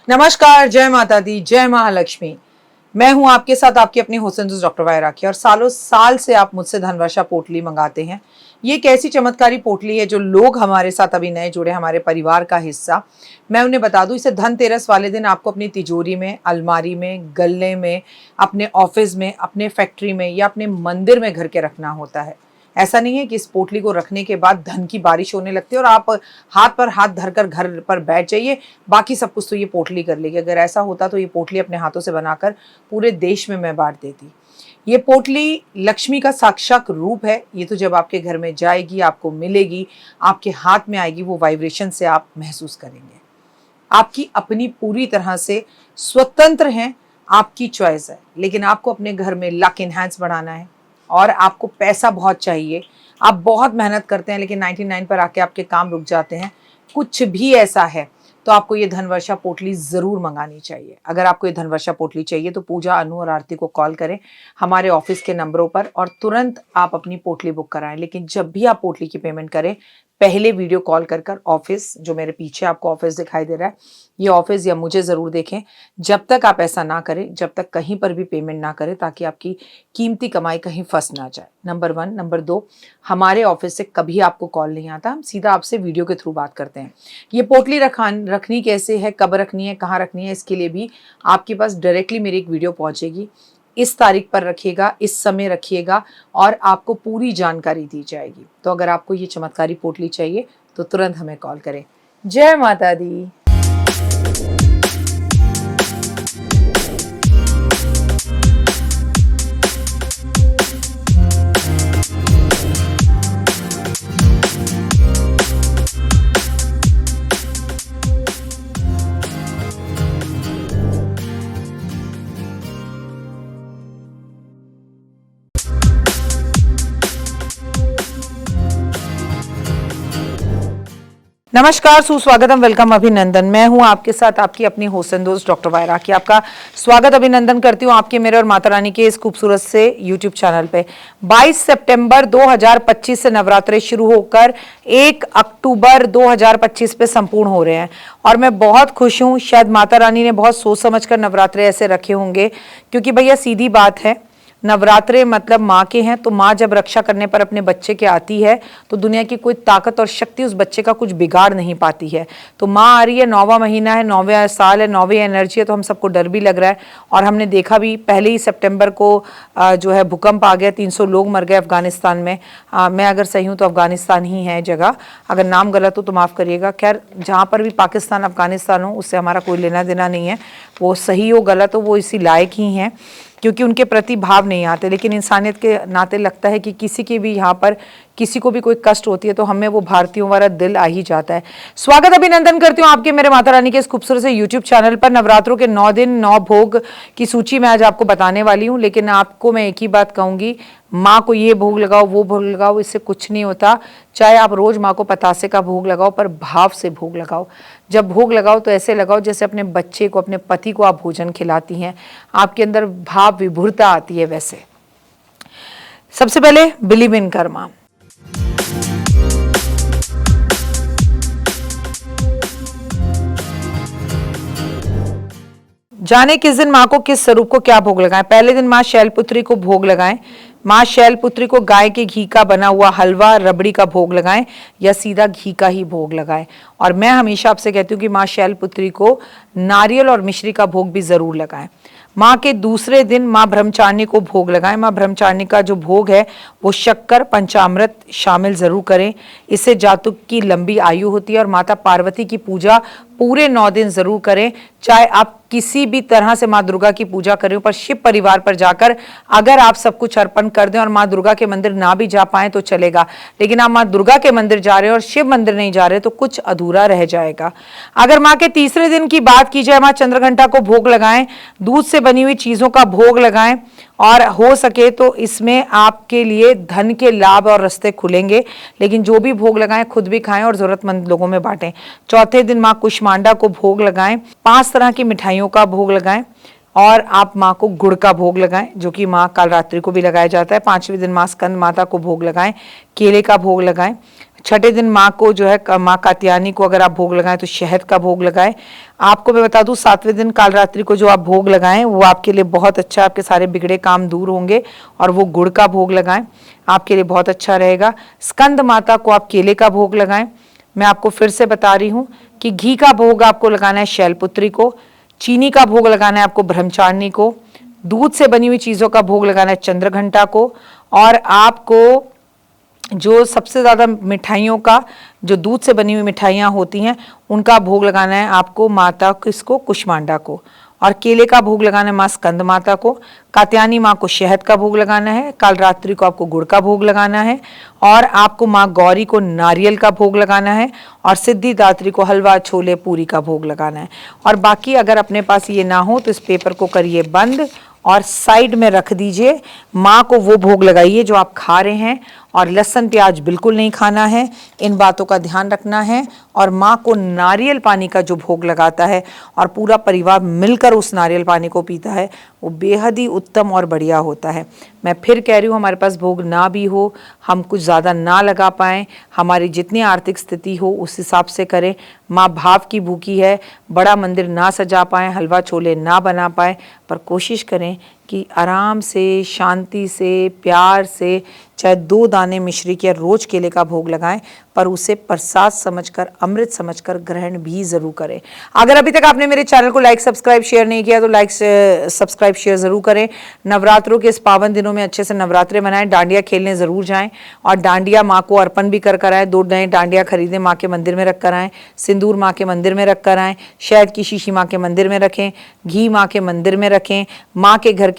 नमस्कार, जय माता दी, जय महालक्ष्मी। मैं हूं आपके साथ आपकी अपनी हुसैन डॉक्टर वाय राखी। और सालों साल से आप मुझसे धनवर्षा पोटली मंगाते हैं। ये एक ऐसी चमत्कारी पोटली है जो लोग हमारे साथ अभी नए जुड़े, हमारे परिवार का हिस्सा। मैं उन्हें बता दूं, इसे धनतेरस वाले दिन आपको अपनी तिजोरी में, अलमारी में, गल्ले में, अपने ऑफिस में, अपने फैक्ट्री में या अपने मंदिर में घर के रखना होता है। ऐसा नहीं है कि इस पोटली को रखने के बाद धन की बारिश होने लगती है और आप हाथ पर हाथ धरकर घर पर बैठ जाइए, बाकी सब कुछ तो ये पोटली कर लेगी। अगर ऐसा होता तो ये पोटली अपने हाथों से बनाकर पूरे देश में मैं बांट देती। ये पोटली लक्ष्मी का साक्षात रूप है। ये तो जब आपके घर में जाएगी, आपको मिलेगी, आपके हाथ में आएगी, वो वाइब्रेशन से आप महसूस करेंगे। आपकी अपनी पूरी तरह से स्वतंत्र हैं, आपकी चॉइस है। लेकिन आपको अपने घर में लक इनहैंस बढ़ाना है और आपको पैसा बहुत चाहिए। आप बहुत मेहनत करते हैं लेकिन 99 पर आके आपके काम रुक जाते हैं। कुछ भी ऐसा है तो आपको ये धनवर्षा पोटली ज़रूर मंगानी चाहिए। अगर आपको ये धनवर्षा पोटली चाहिए तो पूजा, अनु और आरती को कॉल करें हमारे ऑफिस के नंबरों पर और तुरंत आप अपनी पोटली बुक कराएं। लेकिन जब भी आप पोटली की पेमेंट करें, पहले वीडियो कॉल कर ऑफिस, जो मेरे पीछे आपको ऑफिस दिखाई दे रहा है, ये ऑफिस या मुझे ज़रूर देखें। जब तक आप ऐसा ना करें, जब तक कहीं पर भी पेमेंट ना करें, ताकि आपकी कीमती कमाई कहीं फंस ना जाए। नंबर 1। नंबर 2, हमारे ऑफिस से कभी आपको कॉल नहीं आता, हम सीधा आपसे वीडियो के थ्रू बात करते हैं। ये पोटली रखनी कैसे है, कब रखनी है, कहाँ रखनी है, इसके लिए भी आपके पास डायरेक्टली मेरी एक वीडियो पहुँचेगी। इस तारीख पर रखिएगा, इस समय रखिएगा और आपको पूरी जानकारी दी जाएगी। तो अगर आपको ये चमत्कारी पोटली चाहिए तो तुरंत हमें कॉल करें। जय माता दी। नमस्कार, सुस्वागतम, वेलकम, अभिनंदन। मैं हूं आपके साथ आपकी अपनी हुसैन दोस्त डॉक्टर वाय राखी। आपका स्वागत, अभिनंदन करती हूं आपके, मेरे और माता रानी के इस खूबसूरत से यूट्यूब चैनल पे। 22 सितंबर 2025 से नवरात्रे शुरू होकर 1 अक्टूबर 2025 पे संपूर्ण हो रहे हैं और मैं बहुत खुश हूं। शायद माता रानी ने बहुत सोच समझ कर नवरात्रे ऐसे रखे होंगे, क्योंकि भैया सीधी बात है, नवरात्रे मतलब माँ के हैं। तो माँ जब रक्षा करने पर अपने बच्चे के आती है तो दुनिया की कोई ताकत और शक्ति उस बच्चे का कुछ बिगाड़ नहीं पाती है। तो माँ आ रही है, 9वां महीना है, 9वें साल है, 9वीं एनर्जी है, तो हम सबको डर भी लग रहा है। और हमने देखा भी, पहले ही सितंबर को जो है भूकंप आ गया, 300 लोग मर गए अफगानिस्तान में। मैं अगर सही हूँ तो अफगानिस्तान ही है जगह, अगर नाम गलत हो तो माफ़ करिएगा। खैर, जहाँ पर भी पाकिस्तान अफगानिस्तान हो उससे हमारा कोई लेना देना नहीं है, वो सही हो गलत हो वो इसी लायक ही हैं, क्योंकि उनके प्रति भाव नहीं आते। लेकिन इंसानियत के नाते लगता है कि किसी के भी यहाँ पर किसी को भी कोई कष्ट होती है तो हमें वो भारतीयों वाला दिल आ ही जाता है। स्वागत, अभिनंदन करती हूँ आपके, मेरे माता रानी के इस खूबसूरत से यूट्यूब चैनल पर। नवरात्रों के 9 दिन 9 भोग की सूची मैं आज आपको बताने वाली हूँ। लेकिन आपको मैं एक ही बात कहूँगी, माँ को ये भोग लगाओ, वो भोग लगाओ, इससे कुछ नहीं होता। चाहे आप रोज़ माँ को पतासे का भोग लगाओ, पर भाव से भोग लगाओ। जब भोग लगाओ तो ऐसे लगाओ जैसे अपने बच्चे को, अपने पति को आप भोजन खिलाती हैं, आपके अंदर भाव विभुरता आती है वैसे। सबसे पहले बिलीव इन कर्मा। जाने किस दिन माँ को किस स्वरूप को क्या भोग लगाएं। पहले दिन माँ शैलपुत्री को भोग लगाएं। माँ शैलपुत्री को गाय के घी का बना हुआ हलवा, रबड़ी का भोग लगाएं या सीधा घी का ही भोग लगाएं। और मैं हमेशा आपसे कहती हूँ कि माँ शैलपुत्री को नारियल और मिश्री का भोग भी जरूर लगाएं। माँ के दूसरे दिन माँ ब्रह्मचारिणी को भोग लगाएं। माँ ब्रह्मचारिणी का जो भोग है वो शक्कर पंचामृत शामिल जरूर करें। इससे जातक की लंबी आयु होती है। और माता पार्वती की पूजा पूरे 9 दिन जरूर करें। चाहे आप किसी भी तरह से माँ दुर्गा की पूजा करें, पर शिव परिवार पर जाकर अगर आप सब कुछ अर्पण कर दें और माँ दुर्गा के मंदिर ना भी जा पाएं तो चलेगा, लेकिन आप माँ दुर्गा के मंदिर जा रहे हैं और शिव मंदिर नहीं जा रहे तो कुछ अधूरा रह जाएगा। अगर माँ के तीसरे दिन की बात की जाए, माँ चंद्रघंटा को भोग लगाएं, दूध से बनी हुई चीजों का भोग लगाएं और हो सके तो इसमें आपके लिए धन के लाभ और रास्ते खुलेंगे। लेकिन जो भी भोग लगाएं खुद भी खाएं और जरूरतमंद लोगों में बांटें। चौथे दिन माँ कुष्मांडा को भोग लगाएं, 5 तरह की मिठाइयों का भोग लगाएं और आप माँ को गुड़ का भोग लगाएं, जो कि माँ कालरात्रि को भी लगाया जाता है। 5वें दिन माँ स्कंद माता को भोग लगाएं, केले का भोग लगाएं। छठे दिन माँ को जो है माँ कात्यायनी को अगर आप भोग लगाएं तो शहद का भोग लगाएं। आपको मैं बता दूं 7वें दिन कालरात्रि को जो आप भोग लगाएं वो आपके लिए बहुत अच्छा, आपके सारे बिगड़े काम दूर होंगे। और वो गुड़ का भोग लगाएं, आपके लिए बहुत अच्छा रहेगा। स्कंद माता को आप केले का भोग लगाएं। मैं आपको फिर से बता रही हूँ कि घी का भोग आपको लगाना है शैलपुत्री को, चीनी का भोग लगाना है आपको ब्रह्मचारिणी को, दूध से बनी हुई चीज़ों का भोग लगाना है चंद्रघंटा को, और आपको जो सबसे ज़्यादा मिठाइयों का, जो दूध से बनी हुई मिठाइयाँ होती हैं उनका भोग लगाना है आपको माता किसको, कुष्मांडा को। और केले का भोग लगाना है माँ स्कंद माता को, कात्यायनी माँ को शहद का भोग लगाना है, कालरात्रि को आपको गुड़ का भोग लगाना है, और आपको माँ गौरी को नारियल का भोग लगाना है, और सिद्धिदात्री को हलवा छोले पूरी का भोग लगाना है। और बाकी अगर अपने पास ये ना हो तो इस पेपर को करिए बंद और साइड में रख दीजिए। माँ को वो भोग लगाइए जो आप खा रहे हैं, और लहसुन प्याज बिल्कुल नहीं खाना है, इन बातों का ध्यान रखना है। और माँ को नारियल पानी का जो भोग लगाता है और पूरा परिवार मिलकर उस नारियल पानी को पीता है, वो बेहद ही उत्तम और बढ़िया होता है। मैं फिर कह रही हूँ, हमारे पास भोग ना भी हो, हम कुछ ज़्यादा ना लगा पाएँ, हमारी जितनी आर्थिक स्थिति हो उस हिसाब से करें। माँ भाव की भूखी है, बड़ा मंदिर ना सजा पाएँ, हलवा छोले ना बना पाएँ, पर कोशिश करें कि आराम से, शांति से, प्यार से, चाहे 2 दाने मिश्री के रोज केले का भोग लगाएं, पर उसे प्रसाद समझकर, अमृत समझकर ग्रहण भी जरूर करें। अगर अभी तक आपने मेरे चैनल को लाइक सब्सक्राइब शेयर नहीं किया तो लाइक सब्सक्राइब शेयर जरूर करें। नवरात्रों के इस पावन दिनों में अच्छे से नवरात्रे मनाएं, डांडिया खेलने जरूर जाएं, और डांडिया माँ को अर्पण भी कर आएँ। 2 नए डांडिया खरीदें, माँ के मंदिर में रख कर आएँ, सिंदूर माँ के मंदिर में रख कर आएँ, शहद की शीशी माँ के मंदिर में रखें, घी माँ के मंदिर में रखें, माँ के घर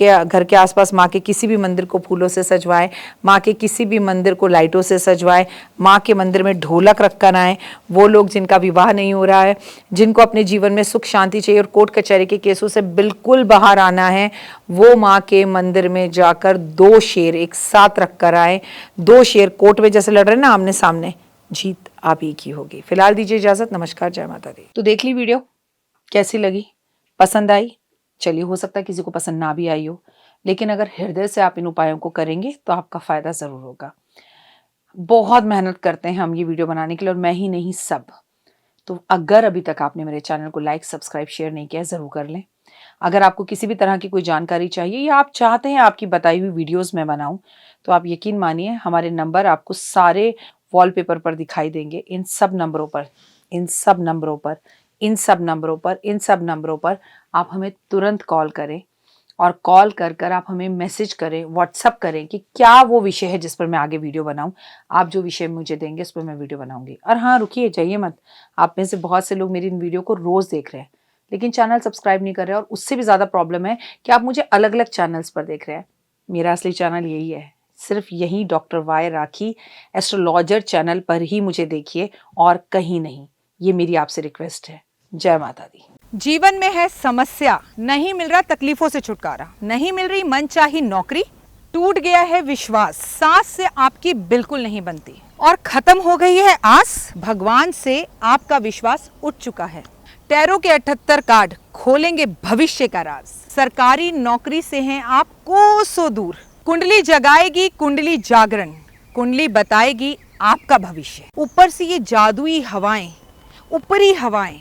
के आसपास माँ के किसी भी मंदिर को फूलों से सजवाएं, माँ के किसी भी मंदिर को लाइटों से सजवाएं, माँ के मंदिर में ढोलक रख कर आएँ। वो लोग जिनका विवाह नहीं हो रहा है, जिनको अपने जीवन में सुख शांति चाहिए और कोर्ट कचहरी के केसों से बिल्कुल बाहर आना है, वो माँ के मंदिर में जाकर 2 शेर एक साथ रख कर आए। 2 शेर कोर्ट में जैसे लड़ रहे ना आमने सामने, जीत आप ही की होगी। फिलहाल दीजिए इजाजत, नमस्कार, जय माता दी। तो देख ली वीडियो, कैसी लगी, पसंद आई? चलिए, हो सकता है किसी को पसंद ना भी आई हो, लेकिन अगर हृदय से आप इन उपायों को करेंगे तो आपका फायदा जरूर होगा। बहुत मेहनत करते हैं हम ये वीडियो बनाने के लिए, और मैं ही नहीं सब। तो अगर अभी तक आपने मेरे चैनल को लाइक सब्सक्राइब शेयर नहीं किया, जरूर कर लें। अगर आपको किसी भी तरह की कोई जानकारी चाहिए या आप चाहते हैं आपकी बताई हुई वीडियोस मैं बनाऊं, तो आप यकीन मानिए हमारे नंबर आपको सारे वॉलपेपर पर दिखाई देंगे। इन सब नंबरों पर, इन सब नंबरों पर, इन सब नंबरों पर, इन सब नंबरों पर आप हमें तुरंत कॉल करें, और कॉल कर कर आप हमें मैसेज करें, व्हाट्सअप करें कि क्या वो विषय है जिस पर मैं आगे वीडियो बनाऊं। आप जो विषय मुझे देंगे उस पर मैं वीडियो बनाऊंगी। और हाँ, रुकिए, जाइए मत। आप में से बहुत से लोग मेरी इन वीडियो को रोज देख रहे हैं लेकिन चैनल सब्सक्राइब नहीं कर रहे हैं, और उससे भी ज़्यादा प्रॉब्लम है कि आप मुझे अलग अलग चैनल्स पर देख रहे हैं। मेरा असली चैनल यही है, सिर्फ यही डॉक्टर वाई राखी एस्ट्रोलॉजर चैनल पर ही मुझे देखिए, और कहीं नहीं। ये मेरी आपसे रिक्वेस्ट है। जय माता दी। जीवन में है समस्या, नहीं मिल रहा तकलीफों से छुटकारा, नहीं मिल रही मनचाही नौकरी, टूट गया है विश्वास, सांस से आपकी बिल्कुल नहीं बनती, और खत्म हो गई है आस, भगवान से आपका विश्वास उठ चुका है। टैरो के 78 कार्ड खोलेंगे भविष्य का राज, सरकारी नौकरी से हैं आप कोसों दूर, कुंडली जगाएगी कुंडली जागरण, कुंडली बताएगी आपका भविष्य। ऊपर से ये जादुई हवाएं, ऊपरी हवाएं,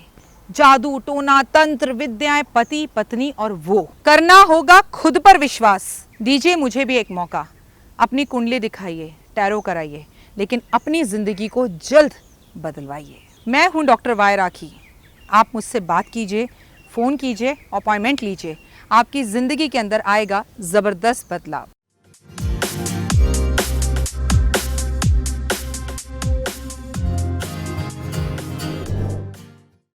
जादू टोना तंत्र विद्याएं, पति पत्नी, और वो करना होगा खुद पर विश्वास। दीजिए मुझे भी एक मौका, अपनी कुंडली दिखाइए, टैरो कराइए, लेकिन अपनी जिंदगी को जल्द बदलवाइए। मैं हूं डॉक्टर वाई राखी। आप मुझसे बात कीजिए, फ़ोन कीजिए, अपॉइंटमेंट लीजिए, आपकी ज़िंदगी के अंदर आएगा ज़बरदस्त बदलाव।